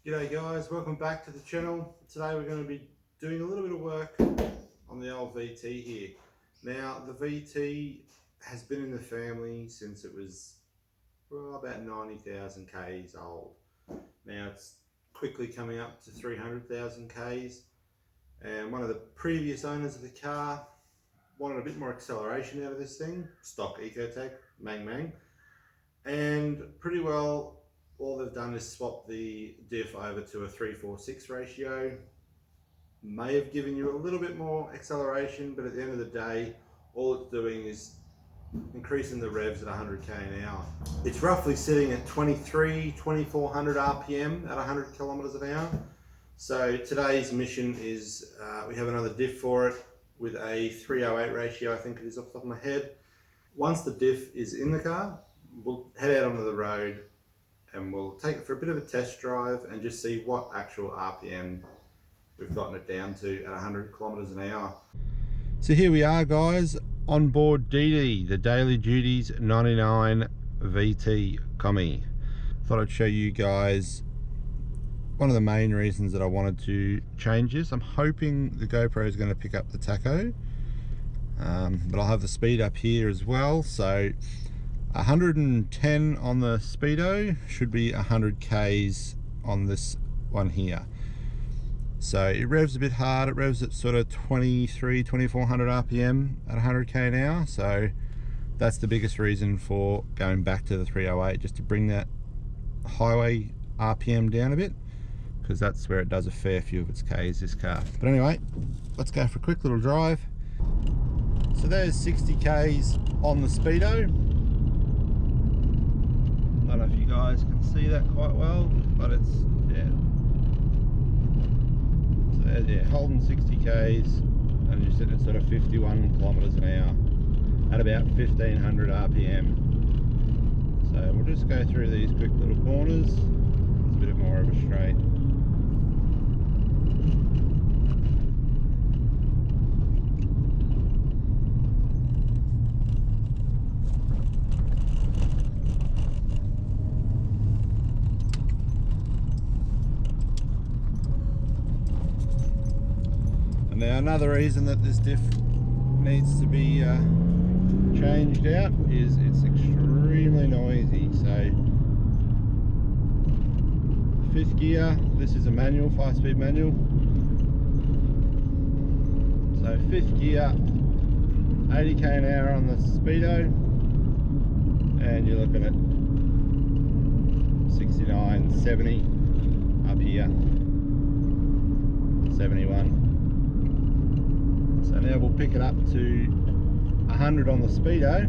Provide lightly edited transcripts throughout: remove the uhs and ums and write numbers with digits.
G'day guys, welcome back to the channel. Today we're going to be doing a little bit of work on the old VT here. Now the VT has been in the family since it was about 90,000 Ks old. Now it's quickly coming up to 300,000 Ks, and one of the previous owners of the car wanted a bit more acceleration out of this thing, stock Ecotec, mang, and pretty well all they've done is swap the diff over to a 3/4/6 ratio. May have given you a little bit more acceleration, but at the end of the day, all it's doing is increasing the revs at 100k an hour. It's roughly sitting at 2400 RPM at 100 kilometers an hour. So today's mission is we have another diff for it with a 308 ratio, I think it is off the top of my head. Once the diff is in the car, we'll head out onto the road and we'll take it for a bit of a test drive and just see what actual RPM we've gotten it down to at 100 kilometers an hour. So here we are guys, on board DD, the Daily Duties 99 VT Commie. Thought I'd show you guys one of the main reasons that I wanted to change this. I'm hoping the GoPro is going to pick up the tacho, but I'll have the speed up here as well. So 110 on the speedo should be 100 Ks on this one here. So it revs a bit hard. It revs at sort of 2400 RPM at 100k an hour. So that's the biggest reason for going back to the 308, just to bring that highway RPM down a bit, because that's where it does a fair few of its Ks, this car. But anyway, let's go for a quick little drive. So there's 60 Ks on the speedo. I don't know if you guys can see that quite well, but it's, yeah. So there's, yeah, holding 60 Ks, and you're sitting at sort of 51 kilometers an hour at about 1500 RPM. So we'll just go through these quick little corners. It's a bit more of a straight. Now another reason that this diff needs to be changed out is it's extremely noisy. So fifth gear, this is a manual, 5-speed manual. So fifth gear, 80k an hour on the speedo, and you're looking at 69, 70 up here, 71. So now we'll pick it up to 100 on the speedo,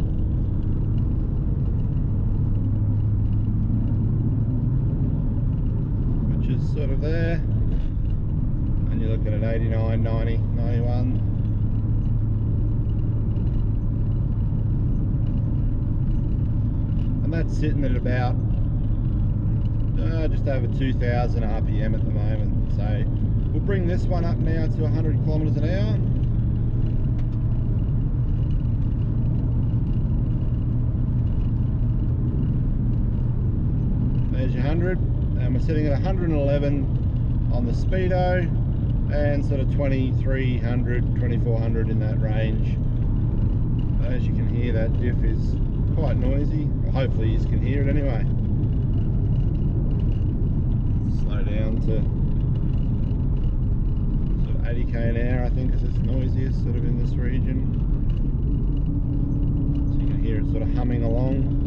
which is sort of there, and you're looking at 89, 90, 91. And that's sitting at about just over 2000 RPM at the moment. So we'll bring this one up now to 100 kilometers an hour. There's your 100, and we're sitting at 111 on the speedo, and sort of 2300, 2400 in that range. As you can hear, that diff is quite noisy. Well, hopefully you can hear it anyway. Slow down to sort of 80k an hour, I think, is its noisiest sort of in this region. So you can hear it sort of humming along.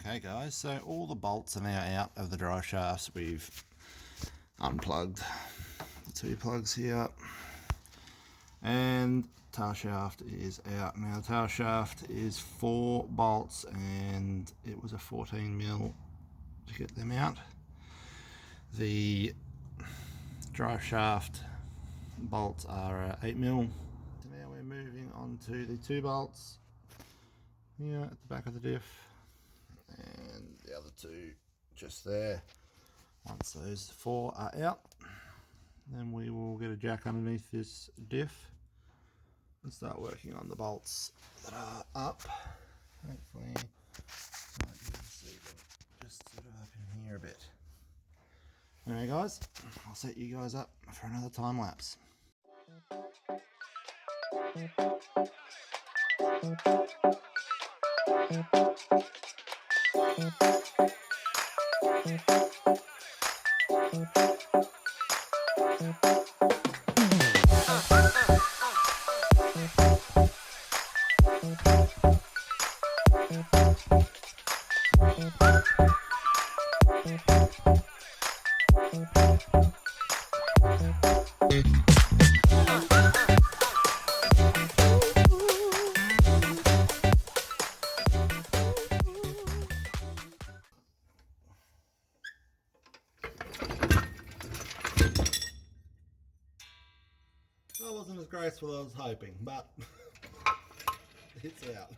Okay guys, so all the bolts are now out of the drive shafts. We've unplugged the two plugs here, and tail shaft is out. Now the tail shaft is 4 bolts and it was a 14mm to get them out. The drive shaft bolts are 8mm. So now we're moving on to the 2 bolts here at the back of the diff, and the other 2 just there. Once those 4 are out, then we will get a jack underneath this diff and start working on the bolts that are up. Hopefully you can see them just sort of up in here a bit. Anyway guys, I'll set you guys up for another time lapse. That wasn't as graceful as I was hoping, but it's out.